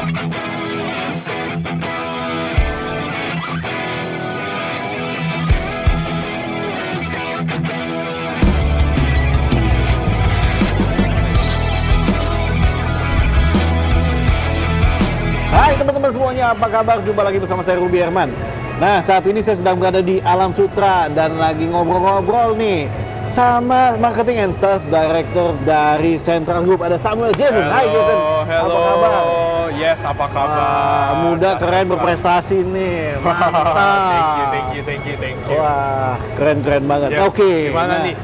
Hai teman-teman semuanya, apa kabar? Jumpa lagi bersama saya Ruby Herman. Nah, saat ini saya sedang berada di Alam Sutera dan lagi ngobrol-ngobrol nih sama Marketing and Sales Director dari Central Group, ada Samuel Jason. Hello, Hai Jason, hello. apa kabar? Yes, apa kabar? Muda, keren, berprestasi nih. Mantap. Thank you. Wah, keren banget. Yes. Oke. Gimana nah, nih?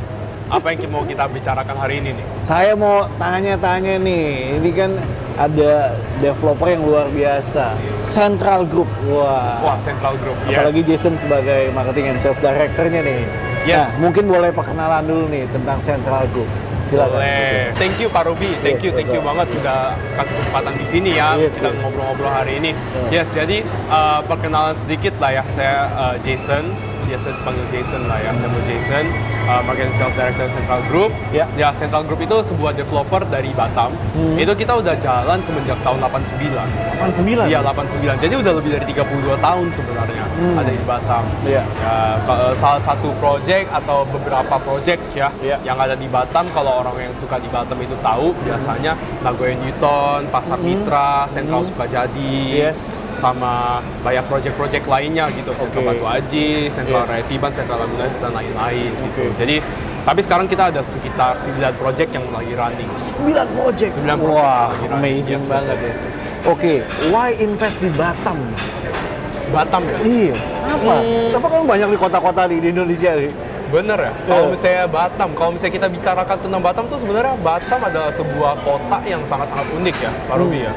Apa yang mau kita bicarakan hari ini nih? Saya mau tanya-tanya nih, ini kan ada developer yang luar biasa, Central Group. Wah, Central Group. Apalagi Jason sebagai Marketing and Sales Director-nya nih. Yes. Nah, mungkin boleh perkenalan dulu nih tentang Central Group. Silakan. Boleh. Thank you Pak Ruby. Thank you banget udah kasih kesempatan di sini ya. Yes, Kita yes. ngobrol-ngobrol hari ini. Yes, jadi perkenalan sedikit lah ya. Saya Jason. Biasa dipanggil Jason lah ya. Saya Jason, Marketing Sales Director Central Group. Ya. Ya, Central Group itu sebuah developer dari Batam. Itu kita udah jalan semenjak tahun 89. 89? Iya, 89. Jadi udah lebih dari 32 tahun sebenarnya ada di Batam. Iya. Ya, salah satu project atau beberapa project ya Iya. yang ada di Batam, kalau orang yang suka di Batam itu tahu, biasanya Nagoya Newton, Pasar Mitra, Sentral Sukajadi, Yes. sama banyak project-project lainnya gitu, Sentral Batu Aji, Sentral Raya Tiban, Sentral Ambulans, dan lain-lain gitu. Jadi, tapi sekarang kita ada sekitar 9 project yang lagi running. 9 project. 9 project Wah, yang lagi running. amazing Yes, banget ya. Oke, why invest di Batam? Batam ya? Iya, apa? Kenapa kan banyak di kota-kota di Indonesia nih? Bener ya? Kalau misalnya Batam, kalau misalnya kita bicarakan tentang Batam tuh sebenarnya Batam adalah sebuah kota yang sangat-sangat unik ya, Pak Ruby ya.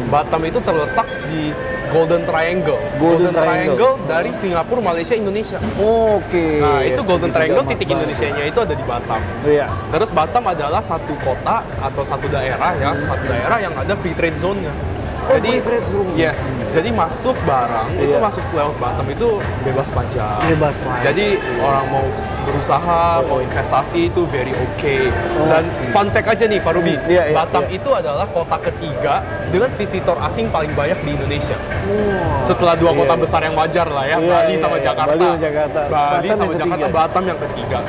Batam itu terletak di Golden Triangle. Golden Triangle dari Singapura, Malaysia, Indonesia. Oke. Nah, itu Golden Triangle, segitiga titik emas Indonesianya itu ada di Batam. banget. Iya. Terus Batam adalah satu kota atau satu daerah ya, satu daerah yang ada free trade zone-nya. Oh, Jadi, free trade zone. yes, jadi masuk barang itu Iya. masuk lewat Batam itu bebas pajak. Bebas pajak. Jadi orang mau berusaha, mau investasi itu very okay. Dan fun fact aja nih Pak Ruby, Iya, Batam iya. itu adalah kota ketiga dengan visitor asing paling banyak di Indonesia. Wah. Setelah dua kota Iya. besar yang wajar lah ya, Iya, Bali iya, sama iya. Jakarta. Bali sama Jakarta. Bali Batam sama yang Jakarta, ketiga. Batam yang ketiga.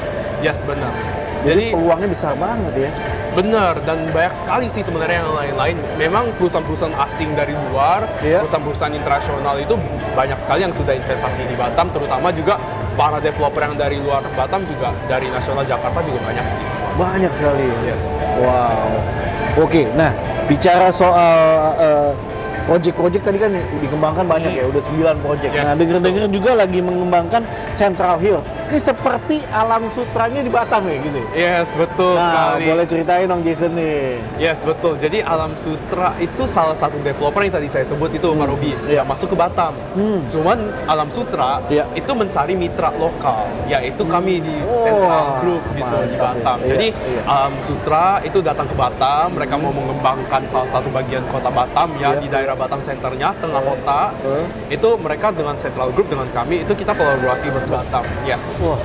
Yes, benar. Jadi peluangnya besar banget ya. Benar, dan banyak sekali sih sebenarnya yang lain-lain. Memang perusahaan-perusahaan asing dari luar, Iya. perusahaan-perusahaan internasional itu banyak sekali yang sudah investasi di Batam, terutama juga para developer yang dari luar Batam juga, dari nasional Jakarta juga banyak sih. Banyak sekali. Yes. Wow. Oke, nah bicara soal project-project tadi kan dikembangkan banyak ya, udah 9 project. Yes. Nah, denger-denger juga lagi mengembangkan Central Hills. Ini seperti Alam Sutranya di Batam ya gitu. Yes, betul Nah, sekali. boleh ceritain dong Jason nih. Yes, betul. Jadi Alam Sutera itu salah satu developer yang tadi saya sebut itu, Pak Ruby, Iya. yang masuk ke Batam. Cuman Alam Sutera Iya. itu mencari mitra lokal, yaitu kami di Oh, Central Group gitu di mantap Batam. ya. Iya, Jadi iya. Alam Sutera itu datang ke Batam, mereka mau mengembangkan salah satu bagian kota Batam ya, Iya. di daerah Batam Centernya, tengah kota. Itu mereka dengan Central Group, dengan kami itu kita kolaborasi bersama Batam. Yes. Wah,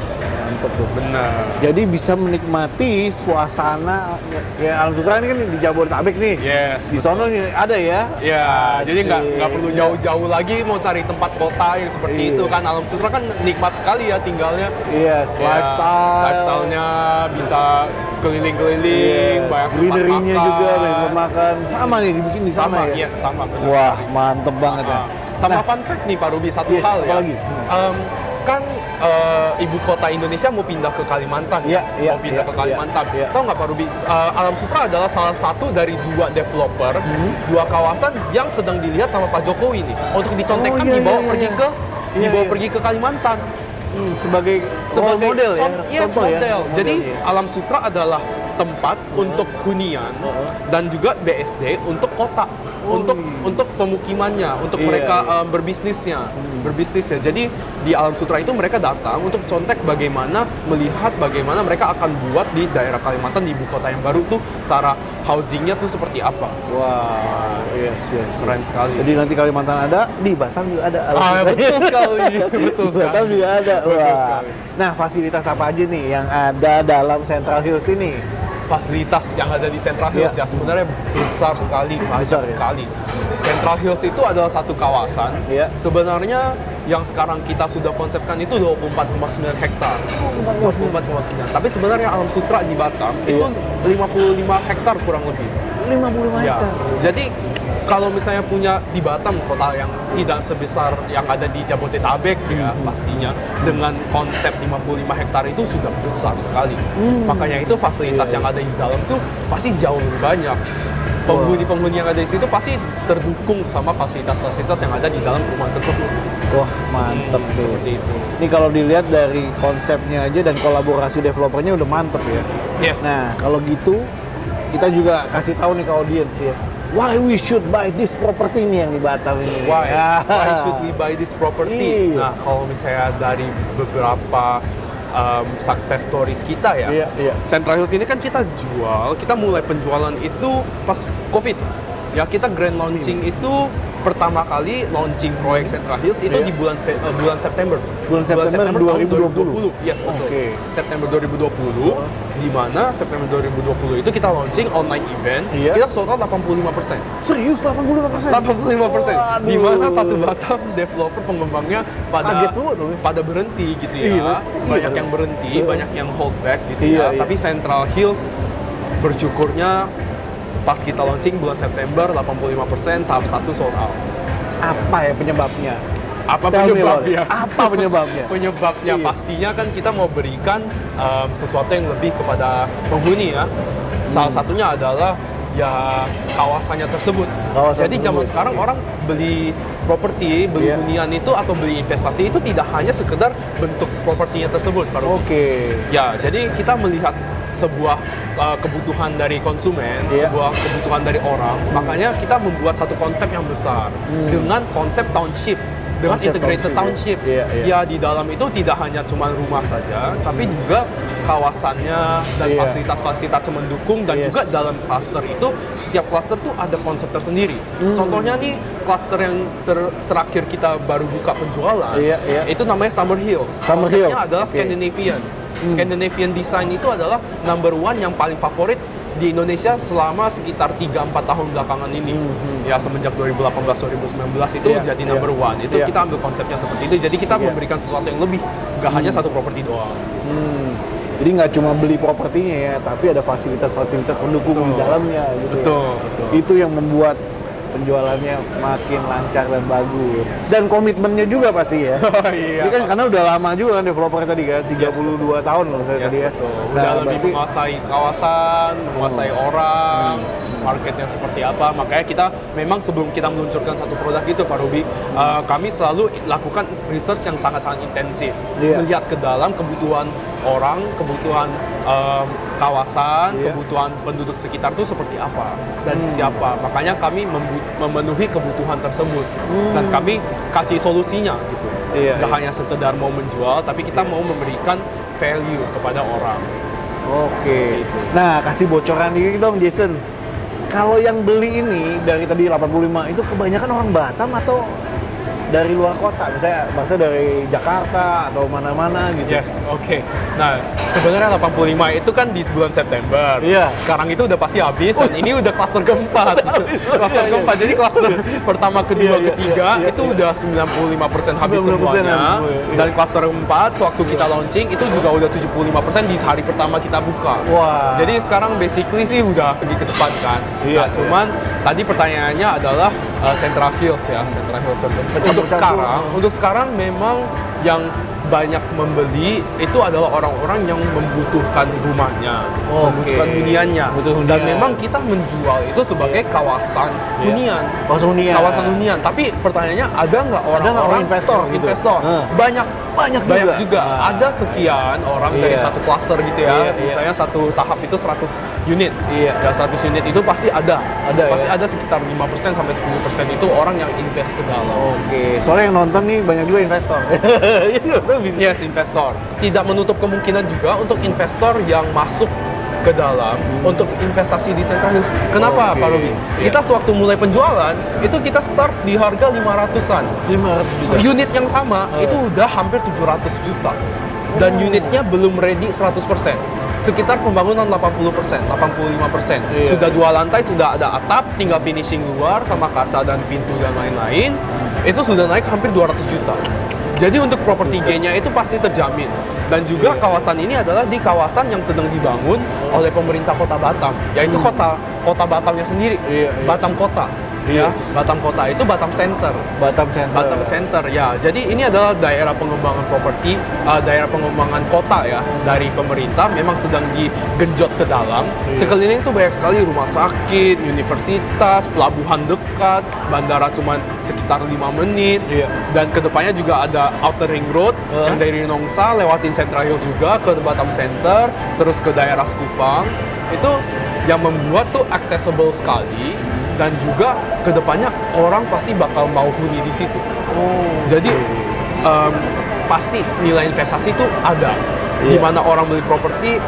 mantep tuh. Benar. Jadi bisa menikmati suasana ya Alam Sutera ini kan di Jabodetabek nih. Yes. Di sono nih ada ya. Ya, jadi nggak Asik. perlu jauh-jauh lagi mau cari tempat kota yang seperti Iya. itu kan. Alam Sutera kan nikmat sekali ya tinggalnya. Yes, Ya, lifestyle-nya bisa keliling-keliling, Yes, banyak tempat greenery-nya makan. juga, banyak tempat makan. Sama nih dibikin di sana Sama, ya. yes, sama. benar Wah, sekali. mantep banget ya. Ah, sama Nah, fun fact nih Pak Ruby, satu Yes, hal apa ya. lagi? Kan ibu kota Indonesia mau pindah ke Kalimantan Iya, iya, mau pindah iya, ke Kalimantan. iya. Tahu nggak Pak Ruby? Alam Sutera adalah salah satu dari 2 developer, 2 kawasan yang sedang dilihat sama Pak Jokowi nih untuk dicontekkan, Oh, iya, dibawa iya, pergi iya. ke Iya, dibawa iya. pergi ke Kalimantan. sebagai role model ya. Yes, Contoh ya, model. role Jadi model, ya. Alam Sutera adalah tempat untuk hunian dan juga BSD untuk kota, untuk pemukimannya, untuk Iya, mereka iya. berbisnis ya. Jadi di Alam Sutera itu mereka datang untuk contek bagaimana melihat bagaimana mereka akan buat di daerah Kalimantan, di ibu kota yang baru tuh cara housingnya tuh seperti apa. Wah, yes. Keren sekali. Jadi nanti Kalimantan ada, di Batam juga ada. Alam Sutera. Betul sekali, betul Di Batam sekali. juga ada. Betul Wah. sekali. Nah, fasilitas apa aja nih yang ada dalam Central Hills ini? fasilitas yang ada di Central Hills ya sebenarnya besar sekali, banyak Besar, ya? sekali. Central Hills itu adalah satu kawasan. Iya. Sebenarnya yang sekarang kita sudah konsepkan itu 24,9 hektar. 24,9. Tapi sebenarnya Alam Sutera di Batam itu 55 hektar kurang lebih. 55 Ya. hektar. Jadi kalau misalnya punya di Batam kota yang tidak sebesar yang ada di Jabodetabek ya pastinya dengan konsep 55 hektar itu sudah besar sekali. Makanya itu fasilitas yang ada di dalam tuh pasti jauh lebih banyak. Penghuni-penghuni yang ada di situ pasti terdukung sama fasilitas-fasilitas yang ada di dalam rumah tersebut. Wah, mantep tuh. Seperti itu. Ini kalau dilihat dari konsepnya aja dan kolaborasi developernya udah mantep ya. Yes. Nah, kalau gitu kita juga kasih tahu nih ke audiens ya. Why we should buy this property nih yang di Batam ini. Why? Ya. Why should we buy this property? Iya. Nah, kalau misalnya dari beberapa success stories kita ya, Iya. Central Hills ini kan kita mulai penjualan itu pas COVID. Ya, kita grand launching itu pertama kali launching proyek Central Hills itu Iya. di bulan September. Bulan September tahun 2020. Yes, betul. Oke. September 2020, di mana September 2020 itu kita launching online event, Iya. kita sold out 85%. Serius 85%? 85%. Waduh. Di mana satu Batam developer pengembangnya Kaget semua dong ya. pada berhenti gitu ya. Iya. Banyak Iya. yang berhenti, Iya. banyak yang hold back gitu Iya, ya. iya. Tapi Central Hills bersyukurnya pas kita launching bulan September 85% tahap 1 sold out. Apa ya penyebabnya? Apa Tell me about penyebabnya? it. Apa penyebabnya? Penyebabnya Iya. pastinya kan kita mau berikan sesuatu yang lebih kepada penghuni ya. Salah satunya adalah ya kawasannya tersebut. Kawasan Jadi zaman tersebut. sekarang orang beli properti, beli Iya. hunian itu atau beli investasi itu tidak hanya sekedar bentuk propertinya tersebut, Pak Rudy. Oke. Ya, jadi kita melihat sebuah kebutuhan dari konsumen, Iya. sebuah kebutuhan dari orang, makanya kita membuat satu konsep yang besar dengan konsep township, dengan Konsep integrated township, township. ya. Iya, iya. Ya, di dalam itu tidak hanya cuma rumah saja, tapi juga kawasannya dan Iya. fasilitas-fasilitas yang mendukung dan Yes. juga dalam cluster itu setiap cluster tuh ada konsep tersendiri. Contohnya nih cluster yang terakhir kita baru buka penjualan, Iya, iya. itu namanya Summer Hills. Summer Konsepnya Hills, adalah oke. Scandinavian. Scandinavian design itu adalah number one yang paling favorit di Indonesia selama sekitar 3-4 tahun belakangan ini. Ya, semenjak 2018-2019 itu Iya, jadi iya. number one. Itu Iya. kita ambil konsepnya seperti itu. Jadi kita Iya. memberikan sesuatu yang lebih, gak hanya satu properti doang. Jadi nggak cuma beli propertinya ya, tapi ada fasilitas-fasilitas pendukung di Betul. dalamnya gitu. Betul, Ya. betul. Itu yang membuat penjualannya makin lancar dan bagus. Dan komitmennya juga pasti ya. Iya. Ini kan karena udah lama juga kan developer tadi kan, 32 tahun loh saya Yes, tadi ya. betul. Nah, Udah lebih berarti menguasai kawasan, menguasai orang, marketnya seperti apa. Makanya kita memang sebelum kita meluncurkan satu produk itu, Pak Ruby, kami selalu lakukan research yang sangat-sangat intensif. Iya. Melihat ke dalam kebutuhan orang, kebutuhan kawasan, Iya. kebutuhan penduduk sekitar itu seperti apa dan siapa. Makanya kami memenuhi kebutuhan tersebut dan kami kasih solusinya gitu. Iya, Nggak iya. hanya sekedar mau menjual, tapi kita mau memberikan value kepada orang. Oke. Nah, kasih bocoran dikit dong Jason. Kalau yang beli ini dari tadi 85 itu kebanyakan orang Batam atau dari luar kota? Misalnya dari Jakarta atau mana-mana gitu. Yes, oke. Nah, sebenarnya 85 itu kan di bulan September. Iya. Sekarang itu udah pasti habis dan ini udah klaster keempat. Klaster Iya, keempat. Jadi klaster pertama, kedua, Iya, ketiga iya, itu iya. udah 95% habis 90% semuanya. habis semua, iya. Dan klaster keempat sewaktu kita launching itu juga udah 75% di hari pertama kita buka. Wah. Jadi sekarang basically sih udah pergi ke depan kan. Iya, Nah, cuman tadi pertanyaannya adalah Central Hills ya, Central Hills tersebut. Untuk sekarang memang yang banyak membeli itu adalah orang-orang yang membutuhkan rumahnya, Oke. membutuhkan huniannya. Butuh hunian. Dan memang kita menjual itu sebagai kawasan hunian. Kawasan hunian. Kawasan hunian. Tapi pertanyaannya ada nggak orang-orang investor gitu? investor? Banyak Banyak juga. Ada sekian orang dari Iya. satu klaster gitu ya. Iya, iya. Misalnya satu tahap itu 100 unit. Iya. Ya 100 unit itu pasti ada. Pasti ya? ada sekitar 5% sampai 10% itu orang yang invest ke dalam. Oke, soalnya yang nonton nih banyak juga investor. Yes, investor. Tidak menutup kemungkinan juga untuk investor yang masuk ke dalam untuk investasi di Central Hills. Kenapa, Oke. Pak Robi? Iya. Kita sewaktu mulai penjualan, itu kita start di harga 500-an. 500 juta. Unit yang sama, itu udah hampir 700 juta. Dan unitnya belum ready 100%. sekitar pembangunan 80%, 85%. Iya. Sudah 2 lantai, sudah ada atap, tinggal finishing luar sama kaca dan pintu dan lain-lain. Itu sudah naik hampir 200 juta. Jadi untuk properti gain-nya itu pasti terjamin. Dan juga kawasan ini adalah di kawasan yang sedang dibangun oleh pemerintah Kota Batam, yaitu kota Batamnya sendiri, Batam Kota. Iya. Ya, Batam Kota itu Batam Center. Batam Center. Batam Center ya. Jadi ini adalah daerah pengembangan properti, daerah pengembangan kota ya dari pemerintah. Memang sedang digenjot ke dalam. Iya. Sekeliling itu banyak sekali rumah sakit, universitas, pelabuhan dekat, bandara cuma sekitar 5 menit. Iya. Dan kedepannya juga ada Outer Ring Road yang dari Nongsa lewatin Central Hills juga ke Batam Center, terus ke daerah Sekupang. Itu yang membuat tuh accessible sekali. Dan juga kedepannya orang pasti bakal mau huni di situ. Jadi pasti nilai investasi itu ada. Di mana orang beli properti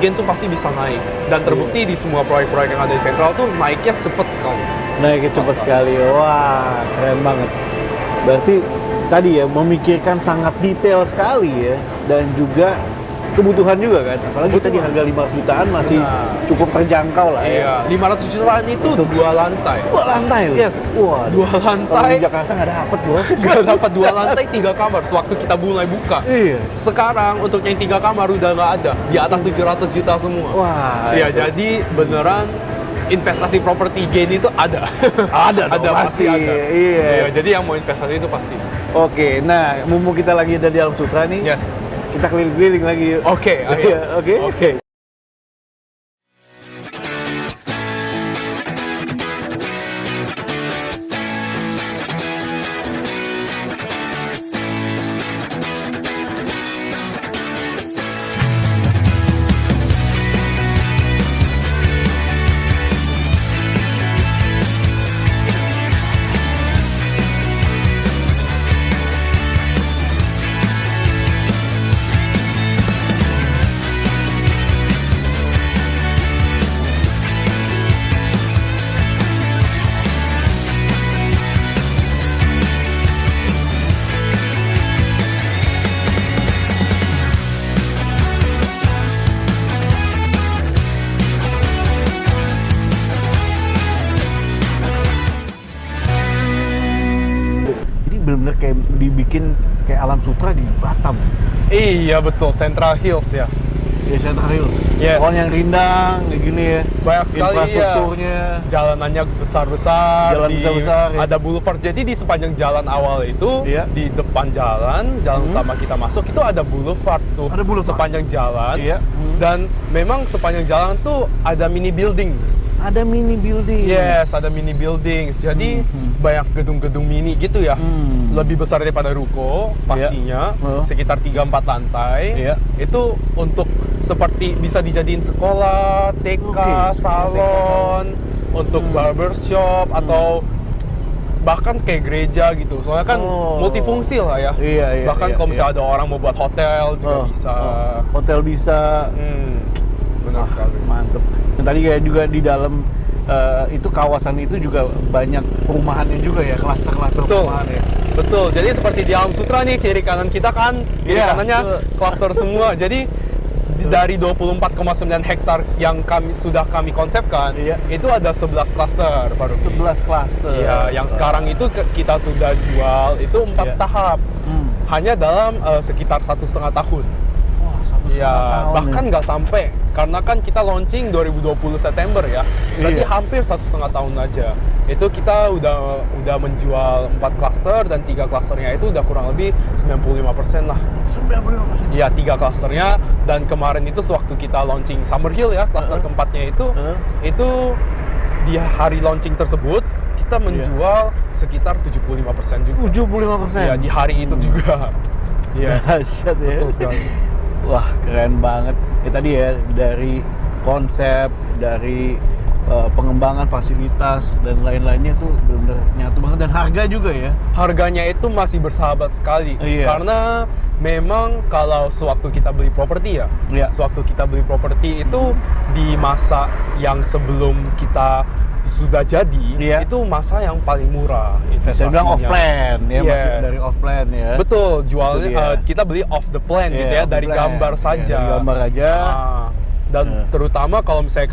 gain tuh pasti bisa naik. Dan terbukti di semua proyek-proyek yang ada di Sentral tuh naiknya cepet sekali. Naiknya cepat sekali. Wah, keren banget. Berarti tadi ya memikirkan sangat detail sekali ya, dan juga kebutuhan juga kan. Apalagi tadi harga 500 jutaan masih cukup terjangkau lah ya. Iya, 500 jutaan itu 2 lantai. 2 lantai loh. Yes. Wah, 2 kalau lantai. di Jakarta nggak dapet loh. Gak dapat 2 lantai 3 kamar sewaktu kita mulai buka. Iya. Sekarang untuk yang 3 kamar udah nggak ada, di atas 700 juta semua. Wah. Iya, itu. jadi beneran investasi properti gain itu ada. Ada dong, ada pasti pasti. ada. Iya. Jadi yang mau investasi itu pasti. Oke, nah mumpung kita lagi ada di Alam Sutra nih, Yes. kita keliling-keliling lagi yuk. Oke, ayo. Iya, oke. Oke. Ini bener-bener kayak dibikin kayak Alam Sutra di Batam. Iya betul, Central Hills ya. Ya, Central Hills. Yes. Oh, yang rindang kayak gini ya. Banyak sekali infrastrukturnya. Jalanannya besar-besar, Jalan besar-besar, ya. ada boulevard. Jadi di sepanjang jalan awal itu, Iya. di depan jalan utama kita masuk itu ada boulevard tuh. Ada boulevard. Sepanjang jalan. Iya. Dan memang sepanjang jalan tuh ada mini buildings. Ada mini building. Yes, ada mini buildings. Jadi banyak gedung-gedung mini gitu ya. Lebih besar daripada ruko pastinya. Iya. Sekitar 3-4 lantai. Iya. Itu untuk seperti bisa dijadiin sekolah, TK, Oke, salon, untuk barbershop atau bahkan kayak gereja gitu. Soalnya kan multifungsi lah ya. Iya, Bahkan kalau misalnya ada orang mau buat hotel juga bisa. Hotel bisa. Benar sekali. Mantep. Dan tadi kayak juga di dalam itu kawasan itu juga banyak perumahannya juga ya, klaster-klaster Betul. perumahan ya. Betul. Jadi seperti di Alam Sutra nih, kiri kanan kita kan, kiri Iya, kanannya betul. klaster semua. Jadi dari 24,9 hektar yang sudah kami konsepkan, Iya. itu ada 11 klaster baru. 11 klaster. Iya, yang sekarang itu kita sudah jual itu 4 Iya. tahap. Hanya dalam sekitar 1,5 tahun. Wah, 1,5 Ya, tahun bahkan ya. nggak sampai, karena kan kita launching 2020 September ya. Berarti Iya. hampir 1,5 tahun aja. Itu kita udah menjual 4 klaster dan 3 klasternya itu udah kurang lebih 95% lah. 95%. Iya, 3 klasternya, dan kemarin itu sewaktu kita launching Summer Hill ya, klaster keempatnya itu di hari launching tersebut kita menjual sekitar 75% juga. 75%. Iya, di hari itu juga. Yes. Dahsyat ya. Betul sekali. Wah, keren banget. Ya tadi ya, dari konsep, dari pengembangan fasilitas dan lain-lainnya tuh benar-benar nyatu banget, dan harga juga ya. Harganya itu masih bersahabat sekali. Iya. Karena memang kalau sewaktu kita beli properti ya, Iya. sewaktu kita beli properti itu di masa yang sebelum kita sudah jadi, Iya. itu masa yang paling murah Saya bilang off investasinya. plan ya, masih Yes. dari off plan ya. Betul, Itu jualnya dia. kita beli off the plan gitu Iya, ya, off the dari plan. gambar Iya, saja. dari gambar aja. Dan Nah. terutama kalau misalnya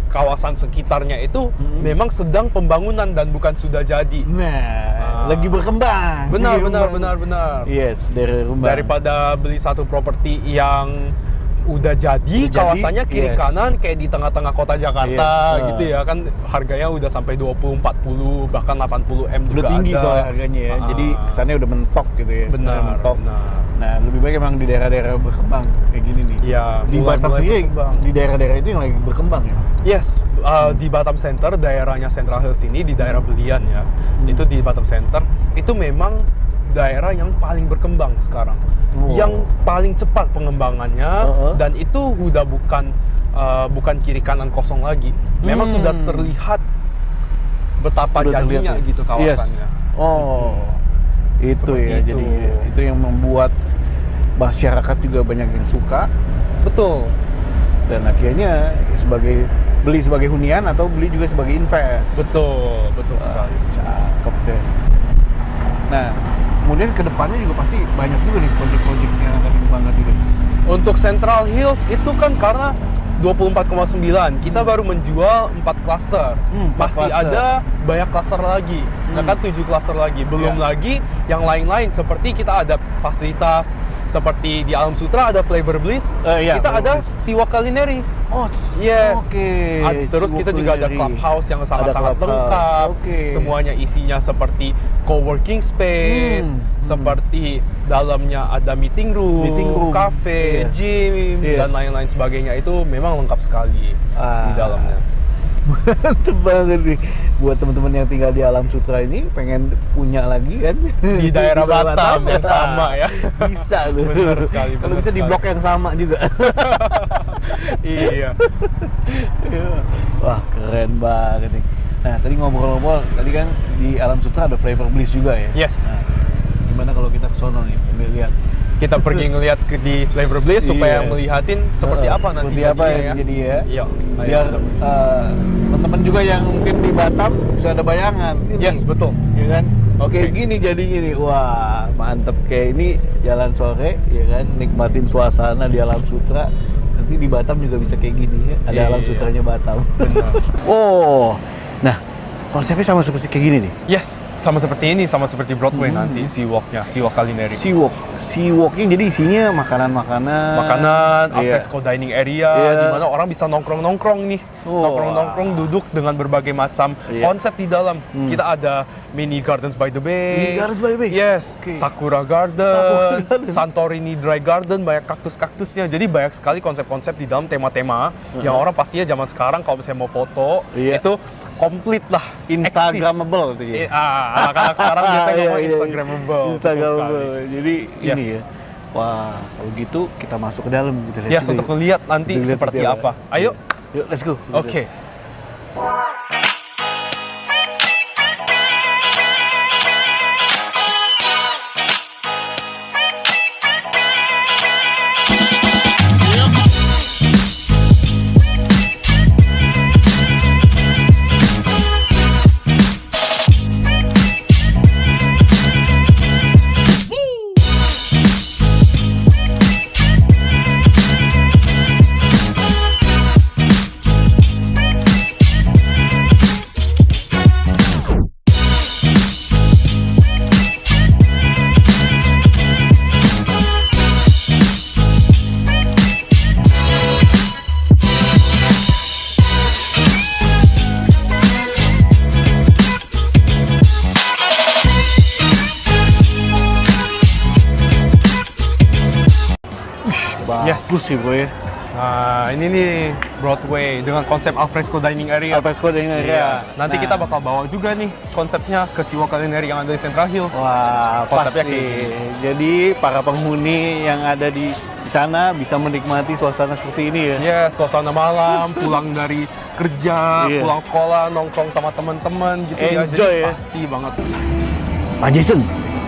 kawasan sekitarnya itu memang sedang pembangunan dan bukan sudah jadi. Nah, lagi berkembang. Benar, Lagi benar, berkembang. benar. Yes, dari rumah. Daripada beli satu properti yang udah jadi, Udah jadi, kawasannya kiri yes. kanan kayak di tengah-tengah kota Jakarta Yes. gitu ya kan, harganya udah sampai 20, 40 bahkan 80 M udah juga tinggi ada. soalnya harganya ya. Jadi kesannya udah mentok gitu ya. Benar, Mentok. benar. Nah, lebih baik emang di daerah-daerah berkembang kayak gini nih. Iya, Di mulai- Batam mulai sendiri, berkembang. di daerah-daerah itu yang lagi berkembang ya. Yes, di Batam Center, daerahnya Central Hills ini, di daerah Belian ya, itu di Batam Center, itu memang daerah yang paling berkembang sekarang, Wow. yang paling cepat pengembangannya, dan itu udah bukan kiri kanan kosong lagi, memang sudah terlihat betapa Udah terlihat jadinya ya? gitu kawasannya. Yes. Oh, itu Seperti ya. itu. Jadi itu yang membuat masyarakat juga banyak yang suka Betul. dan akhirnya beli sebagai hunian atau beli juga sebagai invest. Betul, betul sekali. Cakep deh. Nah, kemudian kedepannya juga pasti banyak juga nih proyek-proyek yang akan dikembangkan juga. Untuk Central Hills itu kan karena 24,9, kita baru menjual 4 klaster. 4 Masih klaster. ada banyak klaster lagi. Nah kan 7 klaster lagi. Belum Iya. lagi yang lain-lain seperti kita ada fasilitas seperti di Alam Sutra ada Flavor Bliss. Iya, Kita Flavor ada Bliss. Siwa Culinary. Oh, Yes. Oke. Terus kita juga ada clubhouse yang sangat-sangat clubhouse. lengkap. Oke. Semuanya isinya seperti co-working space, seperti dalamnya ada meeting room, cafe, Iya. gym, Yes. dan lain-lain sebagainya. Itu memang lengkap sekali di dalamnya. Mantep banget nih buat teman-teman yang tinggal di Alam Sutra ini, pengen punya lagi kan Di daerah Batam yang sama ya. Bisa loh. Benar sekali, Kalau benar bisa di sekali. blok yang sama juga. Iya. Wah, keren banget nih. Nah, tadi ngobrol-ngobrol, tadi kan di Alam Sutra ada Flavor Bliss juga ya. Yes. Nah, gimana kalau kita ke sono nih, sambil lihat Kita pergi ngeliat di Flavor Bliss supaya Iya. melihatin seperti apa nanti seperti apa jadinya yang jadi ya. Iya. Biar teman-teman juga yang mungkin di Batam bisa ada bayangan. Ini, Yes, betul. ya kan? Oke. Kayak gini jadinya nih. Wah, mantep. Kayak ini jalan sore, ya kan? Nikmatin suasana di Alam Sutra. Nanti di Batam juga bisa kayak gini ya. Ada Iya. Alam Sutranya Batam. Benar. Oh, nah konsepnya sama seperti kayak gini nih. Yes, sama seperti ini, sama seperti Broadway nanti, Seawalk-nya, Seawalk Culinary. Seawalk-nya jadi isinya makanan-makanan. Makanan, Iya. alfresco dining area, Iya. di mana orang bisa nongkrong-nongkrong nih. Oh. Nongkrong-nongkrong, duduk dengan berbagai macam Iya. konsep di dalam. Kita ada mini gardens by the bay. Mini Gardens by the Bay? Yes, Oke. Sakura Garden, Sakura Garden. Santorini Dry Garden, banyak kaktus-kaktusnya. Jadi banyak sekali konsep-konsep di dalam tema-tema yang orang pastinya zaman sekarang kalau misalnya mau foto, Iya. itu komplit lah. Instagramable tuh ya. Anak-anak sekarang biasanya ngomong Iya, iya. Instagramable. betul Instagramable. sekali. Jadi Yes. ini ya. Wah, kalau gitu kita masuk ke dalam kita lihat. Yes, juga untuk yuk. melihat nanti Kita lihat seperti apa. Ayo. Yuk, let's go. Oke. Yes. Bagus sih boy. Nah, ini nih Broadway dengan konsep alfresco dining area. Alfresco dining area. Iya. Nanti Nah. kita bakal bawa juga nih konsepnya ke Seawalk Culinary yang ada di Central Hills. Wah, Konsepnya pasti. kayak gini. Jadi para penghuni yang ada di sana bisa menikmati suasana seperti ini ya. Ya, suasana malam, pulang dari kerja, Iya. pulang sekolah, nongkrong sama teman-teman gitu ya. Enjoy Jadi ya. pasti banget. Pak Jason,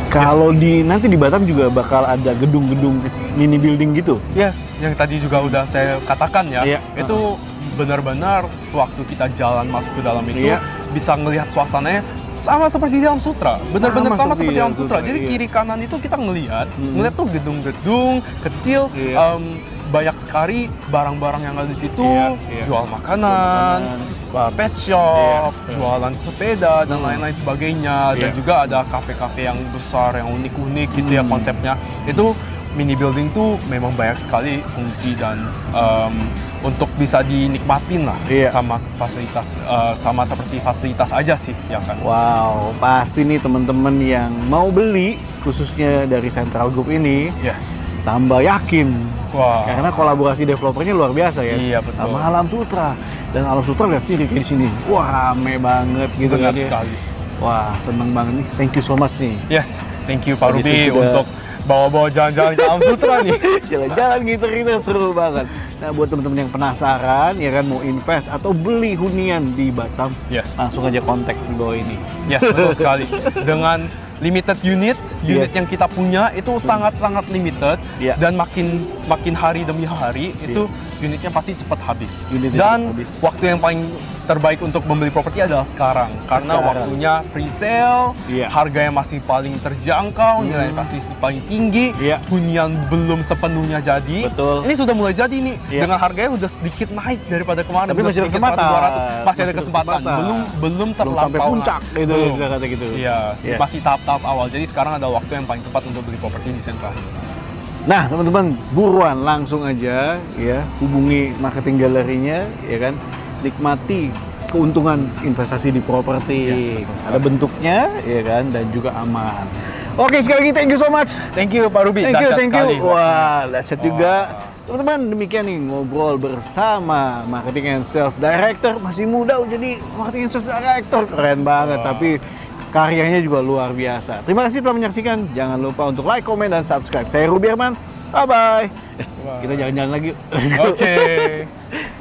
kalau nanti di Batam juga bakal ada gedung-gedung mini building gitu. Yes, yang tadi juga udah saya katakan ya, Iya. itu benar-benar sewaktu kita jalan masuk ke dalam itu Iya. bisa ngelihat suasananya sama seperti di Alam Sutra. Benar-benar sama seperti di Alam Sutra. Jadi iya. kiri kanan itu kita ngelihat tuh gedung-gedung kecil, Iya. banyak sekali barang-barang yang ada di situ, Iya. jual makanan, pet shop, Iya. jualan sepeda dan lain-lain sebagainya. Dan Iya. juga ada kafe-kafe yang besar, yang unik-unik gitu ya konsepnya. Itu mini building tuh memang banyak sekali fungsi dan untuk bisa dinikmatin lah Iya. sama fasilitas, sama seperti fasilitas aja sih ya kan. Wow, pasti nih teman-teman yang mau beli khususnya dari Central Group ini Yes. tambah yakin. Wah. Karena kolaborasi developernya luar biasa ya. Iya, betul. Sama Alam Sutra. Dan Alam Sutra lihat sendiri kayak di sini. Wah, rame banget gitu Benar kan ya. sekali. Wah, seneng banget nih. Thank you so much nih. Yes, thank you Pak Tadi Ruby saya juga- untuk bawa-bawa jalan-jalan ke Alam Sutra nih. Jalan-jalan gitu seru banget. Nah, buat teman-teman yang penasaran ya kan mau invest atau beli hunian di Batam, Yes. langsung aja kontak di bawah ini. Yes, betul sekali. Dengan limited unit Yes. yang kita punya itu sangat-sangat limited Iya. dan makin hari demi hari itu unitnya pasti cepat habis. Unitnya Dan cepat habis. waktu yang paling terbaik untuk membeli properti adalah sekarang karena Sekarang. waktunya pre-sale, Iya. harganya masih paling terjangkau, nilainya pasti paling tinggi, Iya. hunian belum sepenuhnya jadi. Betul. Ini sudah mulai jadi nih Iya. dengan harganya udah sedikit naik daripada kemarin. Tapi udah masih ada sedikit kesempatan. 100, 200, masih ada Masih kesempatan. Belum Belum terlampau. sampai puncak gitu, Belum. bisa kata gitu. Iya, Iya. masih tahap-tahap awal. Jadi sekarang ada waktu yang paling tepat untuk beli properti di Central Hills. Nah, teman-teman, buruan langsung aja ya hubungi marketing galerinya ya kan. Nikmati keuntungan investasi di properti. Yes, betul sekali. Ada bentuknya ya kan dan juga aman. Oke, sekali lagi thank you so much. Thank you Pak Ruby, Thank you, dahsyat thank you. sekali. Wah, dahsyat juga. Wah. Teman-teman, demikian nih ngobrol bersama Marketing and Sales Director. Masih muda jadi Marketing and Sales Director. Keren banget, Wah. tapi karyanya juga luar biasa. Terima kasih telah menyaksikan. Jangan lupa untuk like, komen, dan subscribe. Saya Ruby Herman. Bye-bye. Wah. Kita jalan-jalan lagi. Let's go. Oke.